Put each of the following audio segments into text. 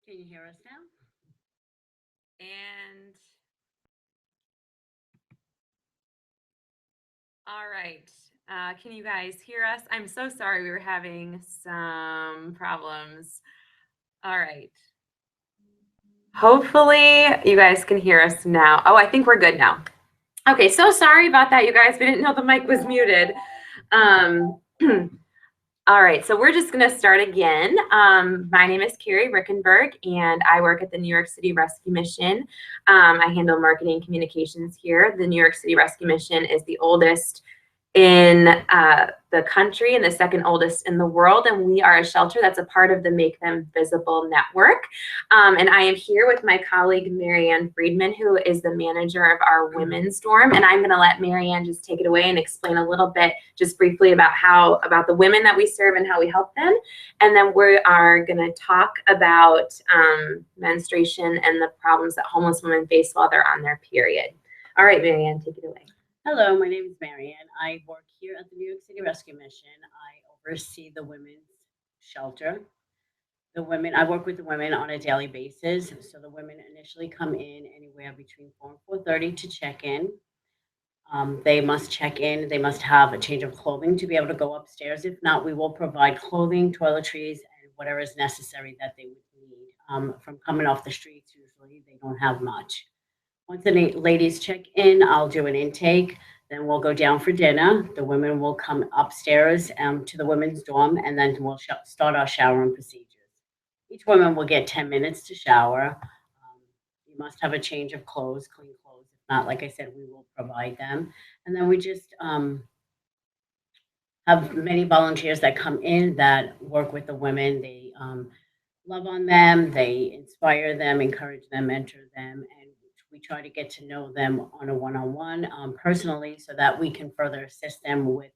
Can you hear us now? And all right. Can you guys hear us? I'm so sorry. We were having some problems. All right. Hopefully you guys can hear us now. Oh, I think we're good now. Okay, so sorry about that, you guys. We didn't know the mic was muted. Um, all right, so we're just going to start again. My name is Carrie Rickenberg, and I work at the New York City Rescue Mission. I handle marketing communications here. The New York City Rescue Mission is the oldest in the country and the second oldest in the world, and we are a shelter that's a part of the Make Them Visible network. And I am here with my colleague Marianne Friedman, who is the manager of our women's dorm, and I'm going to let Marianne just take it away and explain a little bit just briefly about the women that we serve and how we help them. And then we are going to talk about menstruation and the problems that homeless women face while they're on their period. All right, Marianne, take it away. Hello, my name is Marianne. I work here at the New York City Rescue Mission. I oversee the women's shelter. I work with the women on a daily basis. So the women initially come in anywhere between 4 and 4:30 to check in. They must check in. They must have a change of clothing to be able to go upstairs. If not, we will provide clothing, toiletries, and whatever is necessary that they would need. From coming off the streets, usually they don't have much. Once the ladies check in, I'll do an intake. Then we'll go down for dinner. The women will come upstairs to the women's dorm, and then we'll start our showering procedures. Each woman will get 10 minutes to shower. You must have a change of clothes, clean clothes. If not, like I said, we will provide them. And then we just have many volunteers that come in that work with the women. They love on them, they inspire them, encourage them, mentor them, and we try to get to know them on a one-on-one personally so that we can further assist them with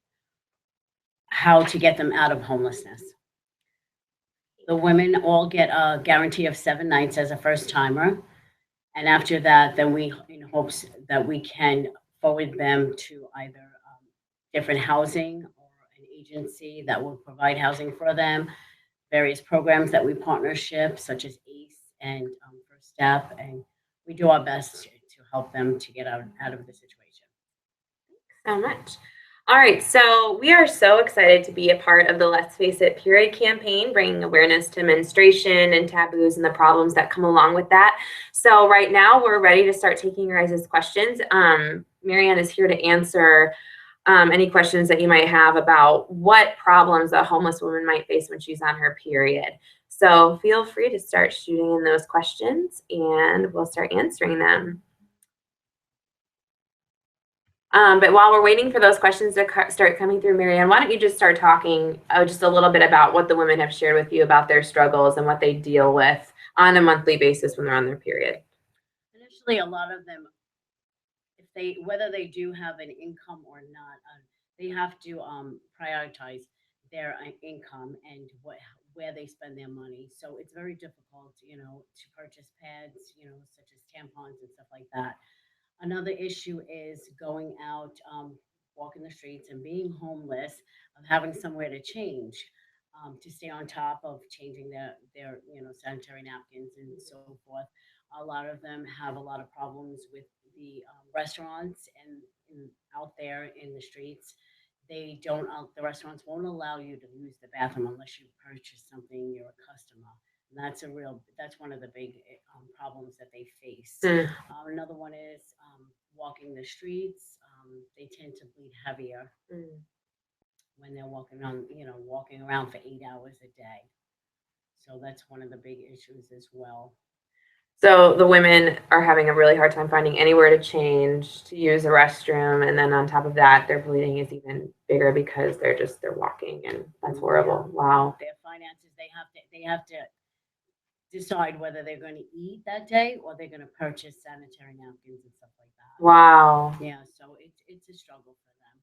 how to get them out of homelessness. The women all get a guarantee of 7 nights as a first timer. And after that, then we, in hopes that we can forward them to either different housing or an agency that will provide housing for them, various programs that we partnership, such as ACE and First Step, and we do our best to help them to get out of the situation. So much. All right, so we are so excited to be a part of the Let's Face It Period campaign, bringing awareness to menstruation and taboos and the problems that come along with that. So right now we're ready to start taking your guys' questions. Marianne is here to answer any questions that you might have about what problems a homeless woman might face when she's on her period. So feel free to start shooting in those questions and we'll start answering them. But while we're waiting for those questions to start coming through, Marianne, why don't you just start talking just a little bit about what the women have shared with you about their struggles and what they deal with on a monthly basis when they're on their period. Initially, a lot of them, whether they do have an income or not, they have to prioritize their income and where they spend their money. So it's very difficult, to purchase pads, such as tampons and stuff like that. Another issue is going out, walking the streets and being homeless, of having somewhere to change, to stay on top of changing their sanitary napkins and so forth. A lot of them have a lot of problems with the restaurants and out there in the streets. They don't. The restaurants won't allow you to use the bathroom unless you purchase something. You're a customer. And that's one of the big problems that they face. Another one is walking the streets. They tend to bleed heavier when they're walking around for 8 hours a day. So that's one of the big issues as well. So the women are having a really hard time finding anywhere to change, to use a restroom, and then on top of that, their bleeding is even bigger because they're walking, and that's horrible. Wow. Their finances, they have to decide whether they're going to eat that day or they're going to purchase sanitary napkins and stuff like that. Wow. Yeah, so it's a struggle for them.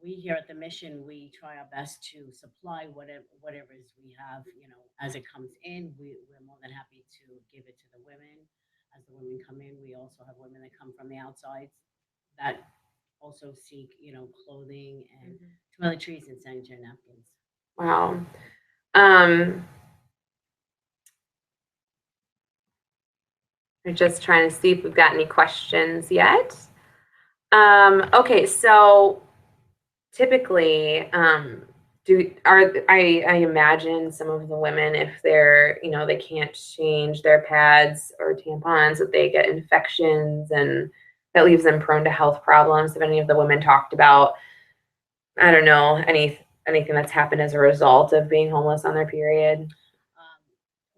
We here at the mission, we try our best to supply whatever we have, as it comes in. We're more than happy to give it to the women. As the women come in, we also have women that come from the outsides that also seek, clothing and toiletries and sanitary napkins. Wow. We're just trying to see if we've got any questions yet. Okay, so typically, I imagine some of the women, if they're, they can't change their pads or tampons, that they get infections, and that leaves them prone to health problems. Have any of the women talked about, I don't know, anything that's happened as a result of being homeless on their period?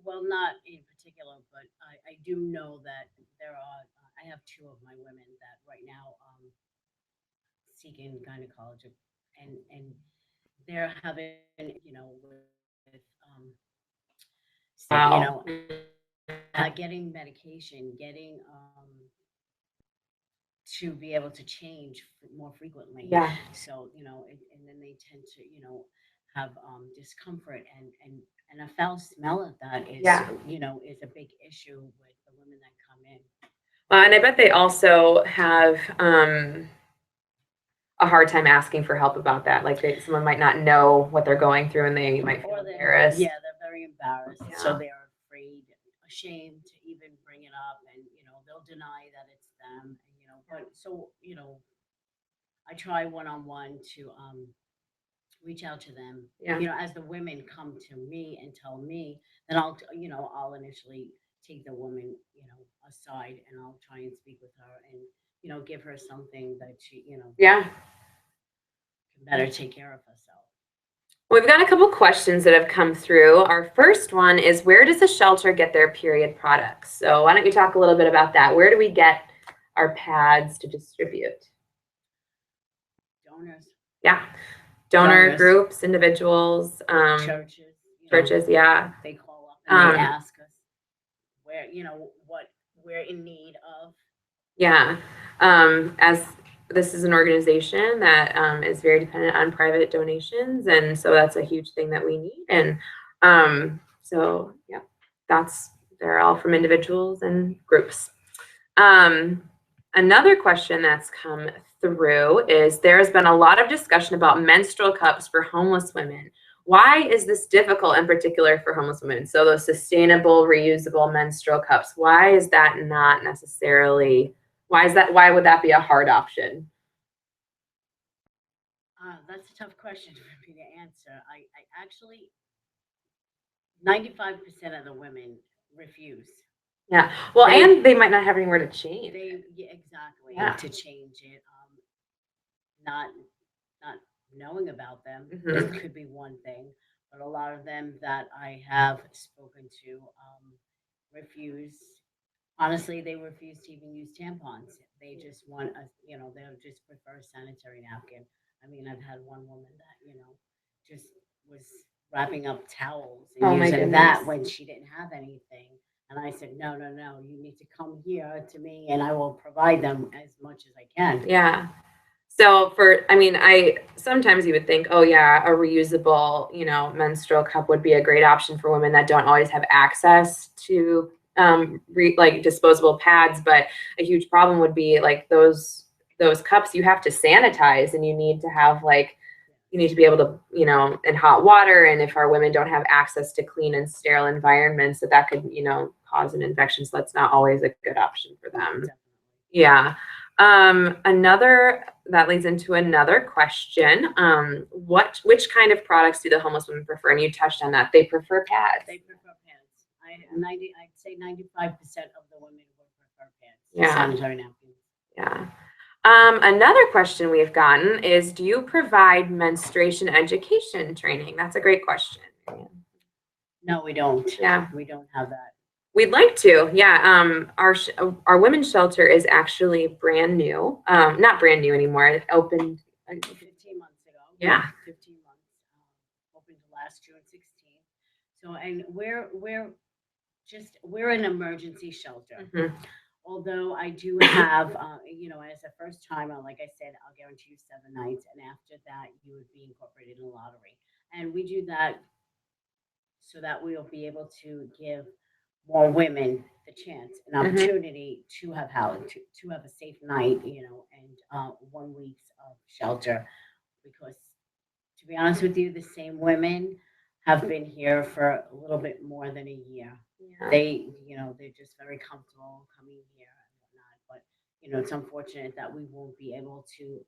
Well, not in particular, but I do know that there are. I have two of my women that right now seeking gynecology, and they're having with Wow. getting medication, getting to be able to change more frequently. Yeah. So and then they tend to have discomfort, and a foul smell of that is Yeah. Is a big issue with the women that come in. And I bet they also have a hard time asking for help about that. Like someone might not know what they're going through, and they might feel embarrassed. Yeah, they're very embarrassed, so Yeah. they are afraid, ashamed to even bring it up, and they'll deny that it's them. But so I try one-on-one to reach out to them. Yeah. As the women come to me and tell me, then I'll initially take the woman aside, and I'll try and speak with her, and give her something that she Yeah. can better take care of herself. We've got a couple questions that have come through. Our first one is, where does the shelter get their period products? So why don't you talk a little bit about that? Where do we get our pads to distribute? Donors. Yeah. Donor Donors. groups, individuals, Churches. churches, yeah. They call up and they ask us where, what we're in need of. Yeah. As this is an organization that is very dependent on private donations, and so that's a huge thing that we need. And so yeah, they're all from individuals and groups. Another question that's come through is, there's been a lot of discussion about menstrual cups for homeless women. Why is this difficult in particular for homeless women? So those sustainable, reusable menstrual cups, why is that not necessarily, why would that be a hard option? That's a tough question for me to answer. I actually, 95% of the women refuse. Yeah. Well, and they might not have anywhere to change. Exactly. Yeah. To change it. Not knowing about them. Mhm. This could be one thing, but a lot of them that I have spoken to refuse. Honestly, they refuse to even use tampons. They just want they'll just prefer a sanitary napkin. I mean, I've had one woman that just was wrapping up towels and Oh my using that goodness. when she didn't have anything. And I said, no, no, no, you need to come here to me, and I will provide them as much as I can. Yeah. So I sometimes you would think, oh yeah, a reusable, menstrual cup would be a great option for women that don't always have access to like disposable pads. But a huge problem would be like those cups you have to sanitize, and you need to have you need to be able to, in hot water. And if our women don't have access to clean and sterile environments, that could, cause an infection. So that's not always a good option for them. Yeah. That leads into another question. Which kind of products do the homeless women prefer? And you touched on that. They prefer pads. They prefer pads. I'd say 95% of the women would prefer pads. Yeah. Sanitary napkins. Yeah. Another question we've gotten is, do you provide menstruation education training? That's a great question. No, we don't. Yeah. We don't have that. We'd like to, yeah. Our women's shelter is actually brand new. Not brand new anymore. It opened 15 months ago. Yeah. 15 months. Opened last June 16th. So, and we're an emergency shelter. Mhm. Although I do have, as a first timer, like I said, I'll guarantee you 7 nights, and after that, you would be incorporated in the lottery. And we do that so that we'll be able to give more women the chance, an opportunity to have to have a safe night, and 1 week of shelter. Because to be honest with you, the same women have been here for a little bit more than a year. Yeah. They're just very comfortable coming here and whatnot. But it's unfortunate that we won't be able to.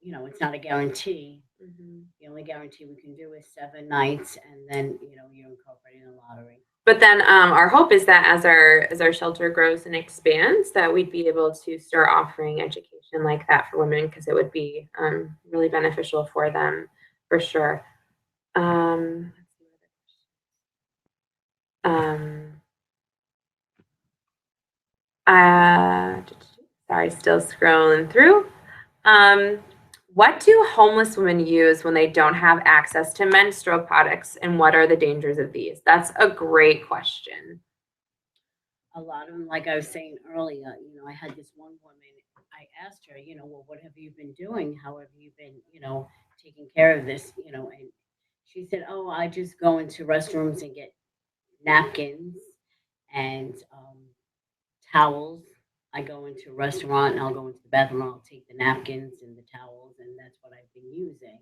It's not a guarantee. Mhm. The only guarantee we can do is 7 nights, and then you're incorporating the lottery. But then our hope is that as our shelter grows and expands, that we'd be able to start offering education like that for women, because it would be really beneficial for them for sure. Um, sorry, still scrolling through. What do homeless women use when they don't have access to menstrual products, and what are the dangers of these? That's a great question. A lot of them, like I was saying earlier, I had this one woman. I asked her, well, what have you been doing? How have you been, taking care of this? And she said, oh, I just go into restrooms and get napkins and towels. I go into a restaurant and I'll go into the bathroom. I'll take the napkins and the towels, and that's what I've been using.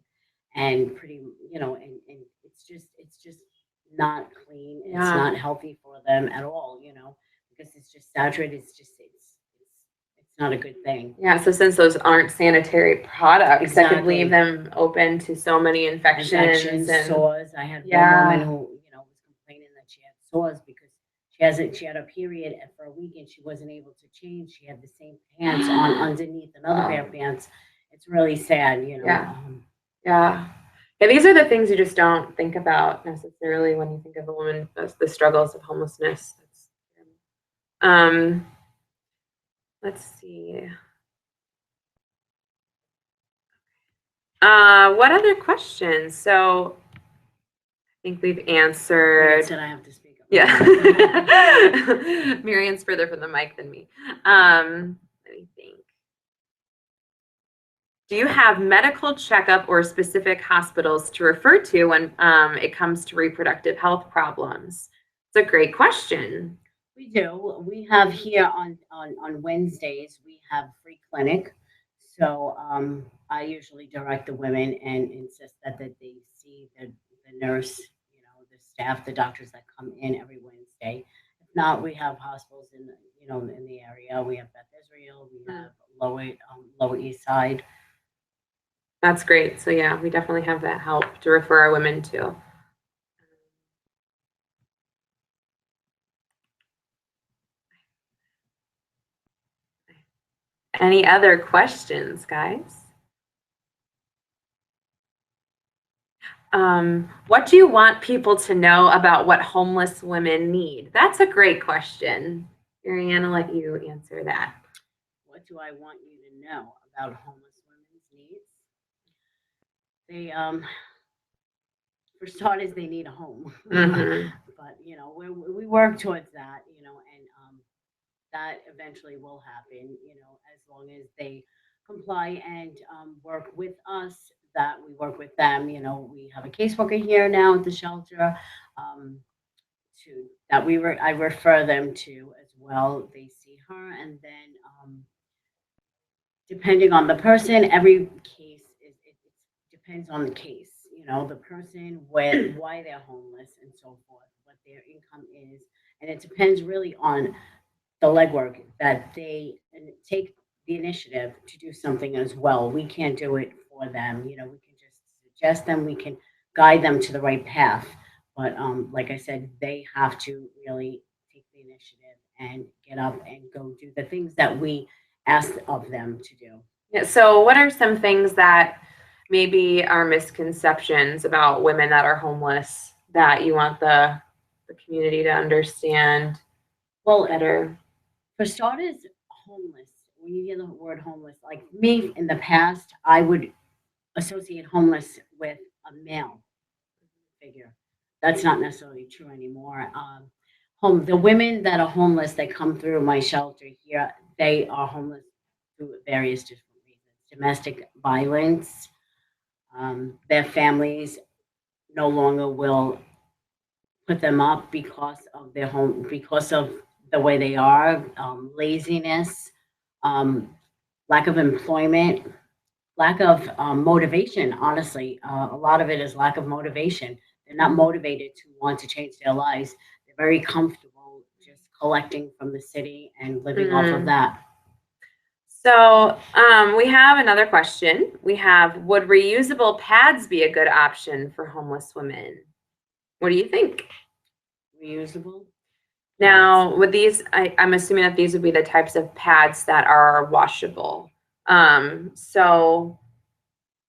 And and it's just not clean. It's Yeah. not healthy for them at all. Because it's just saturated. It's not a good thing. Yeah, so since those aren't sanitary products, that could Exactly. leave them open to so many infections and sores. I had Yeah. one woman who was complaining that she had sores because she had a period for a week and she wasn't able to change. She had the same pants on underneath another pair of pants. It's really sad. Yeah. Yeah. Yeah, these are the things you just don't think about necessarily when you think of a woman, the struggles of homelessness. Um, let's see. What other questions? So I think we've Like answered. I said, I have to speak up. Yeah. Marianne's further from the mic than me. Let me think. Do you have medical checkup or specific hospitals to refer to when it comes to reproductive health problems? It's a great question. We do. We have here on Wednesdays, we have free clinic. So I usually direct the women and insist that they see the nurse, the staff, the doctors that come in every Wednesday. If not, we have hospitals in the area. We have Beth Israel. We have Lower East Side. That's great. So yeah, we definitely have that help to refer our women to. Any other questions, guys? What do you want people to know about what homeless women need? That's a great question. Marianne, I'll let you answer that. What do I want you to know about homeless women's needs? They for starters, they need a home. Mhm. But we work towards that, and that eventually will happen, as long as they comply and work with us. That we work with them. We have a caseworker here now at the shelter. Um, to that I refer them to as well. They see her, and then depending on the person, every case it depends on the case. The person, why they're homeless, and so forth, what their income is, and it depends really on the legwork that they take the initiative to do something as well. We can't do it for them. We can just suggest them. We can guide them to the right path. But like I said, they have to really take the initiative and get up and go do the things that we ask of them to do. Yeah, so what are some things that maybe are misconceptions about women that are homeless that you want the community to understand Well, better? for starters, homeless. When you hear the word homeless, like me in the past, I would associate homeless with a male figure. That's not necessarily true anymore. The women that are homeless that come through my shelter here, they are homeless through various different reasons. Domestic violence. Their families no longer will put them up because of their home, because of the way they are. Laziness, um, lack of employment, lack of motivation. Honestly, a lot of it is lack of motivation. They're not motivated to want to change their lives. They're very comfortable just collecting from the city and living off of that. So we have another question. We have, would reusable pads be a good option for homeless women? What do you think? Reusable? Now, with these, I'm assuming that these would be the types of pads that are washable. So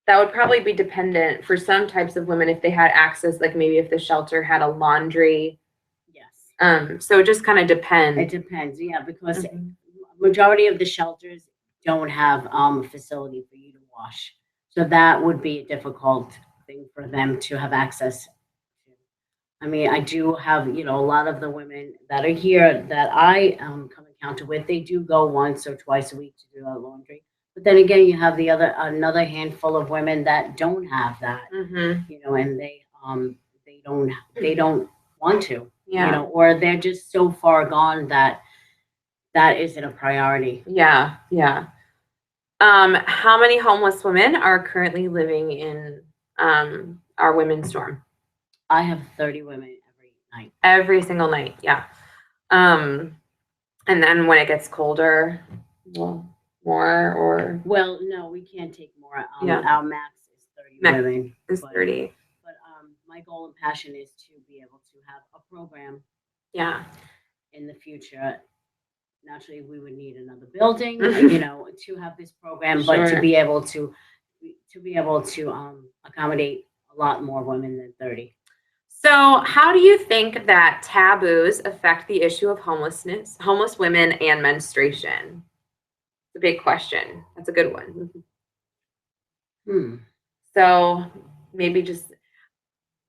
that would probably be dependent for some types of women if they had access, like maybe if the shelter had a laundry. Yes. So it just kind of depends. It depends, yeah, because majority of the shelters don't have a facility for you to wash. So that would be a difficult thing for them to have access to. I mean, I do have, a lot of the women that are here that I come encounter with, they do go once or twice a week to do their laundry. But then again, you have another handful of women that don't have that, and they don't want to, or they're just so far gone that isn't a priority. Yeah, yeah. How many homeless women are currently living in our women's dorm? I have 30 women every night. Every single night, yeah. And then when it gets colder, well, more or? Well, no, we can't take more. Yeah. Our max is 30 women. Is 30. But my goal and passion is to be able to have a program. Yeah. In the future. Naturally, we would need another building, to have this program, but to be able to accommodate a lot more women than 30. So, how do you think that taboos affect the issue of homelessness, homeless women, and menstruation? It's a big question. That's a good one. So, maybe just,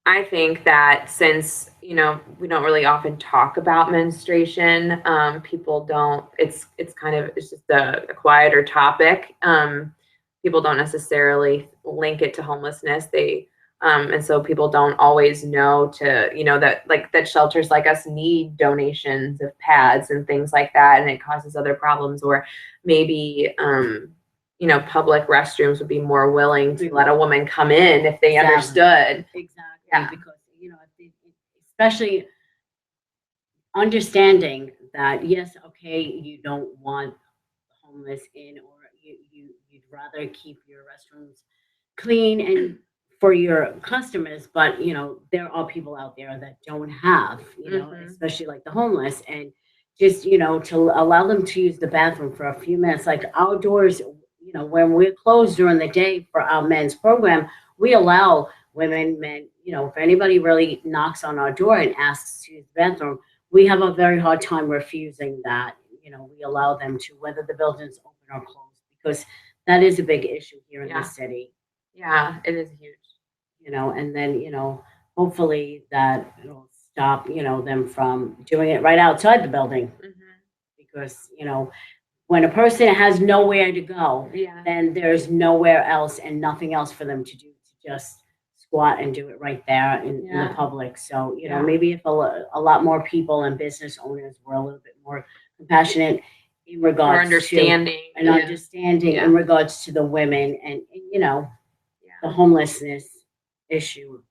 I think that since, we don't really often talk about menstruation, people don't, it's just a quieter topic. People don't necessarily link it to homelessness. And so people don't always know that shelters like us need donations of pads and things like that. And it causes other problems, or maybe, public restrooms would be more willing to let a woman come in if they understood. Exactly. Yeah. Because, especially understanding that, yes, okay, you don't want homeless in, or you'd rather keep your restrooms clean and for your customers, but there are people out there that don't have, especially like the homeless, and just to allow them to use the bathroom for a few minutes, like outdoors, when we're closed during the day for our men's program, we allow women, men, if anybody really knocks on our door and asks to use the bathroom, we have a very hard time refusing that. We allow them to, whether the building's open or closed, because that is a big issue here in the city. Yeah, it is huge. And then, hopefully that it'll stop, them from doing it right outside the building. Because, when a person has nowhere to go, then there's nowhere else and nothing else for them to do, to just squat and do it right there in the public. So, maybe if a lot more people and business owners were a little bit more compassionate in regards understanding in regards to the women and the homelessness issue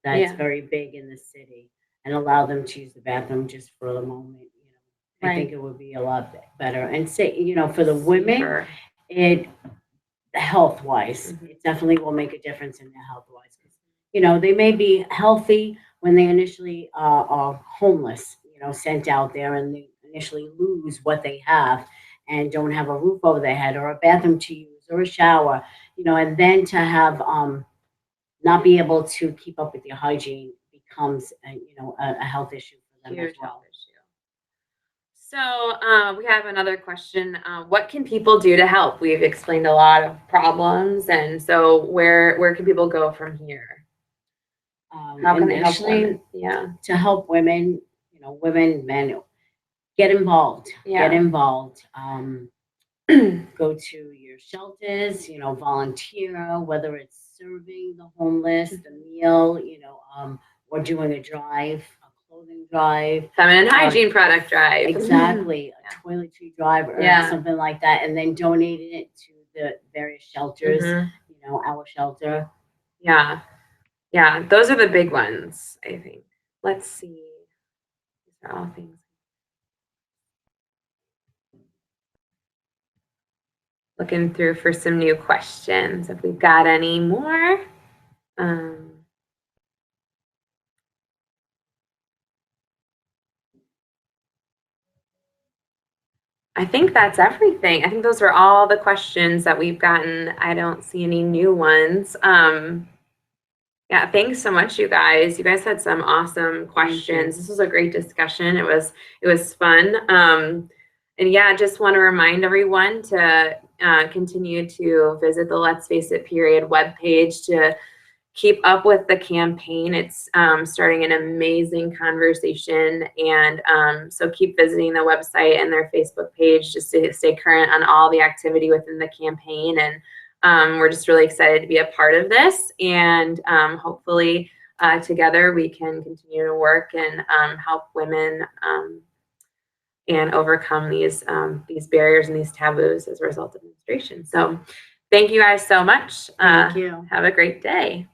that's very big in the city, and allow them to use the bathroom just for the moment. I think it would be a lot better. And say, for the women, it health wise, it definitely will make a difference in their health wise. They may be healthy when they initially are homeless, sent out there, and they initially lose what they have and don't have a roof over their head or a bathroom to use or a shower, and then to have not be able to keep up with your hygiene becomes a health issue for them as well. So we have another question. What can people do to help? We've explained a lot of problems, and so where can people go from here? How can they help women? To help women, women, men, get involved. Get involved. Go to your shelters, volunteer, whether it's serving the homeless, the meal, or doing a drive, a clothing drive, feminine hygiene product drive. Exactly, a toiletry drive or something like that, and then donating it to the various shelters, our shelter. Yeah. Yeah, those are the big ones, I think. Let's see. These are all things. Looking through for some new questions, if we've got any more. I think that's everything. I think those are all the questions that we've gotten. I don't see any new ones. Yeah, thanks so much, you guys. You guys had some awesome questions. This was a great discussion. It was fun. And yeah, just want to remind everyone to continue to visit the Let's Face It Period webpage to keep up with the campaign. It's starting an amazing conversation, and so keep visiting the website and their Facebook page just to stay current on all the activity within the campaign. And we're just really excited to be a part of this, and hopefully together we can continue to work and help women and overcome these barriers and these taboos as a result of menstruation. So thank you guys so much. Thank you. Have a great day.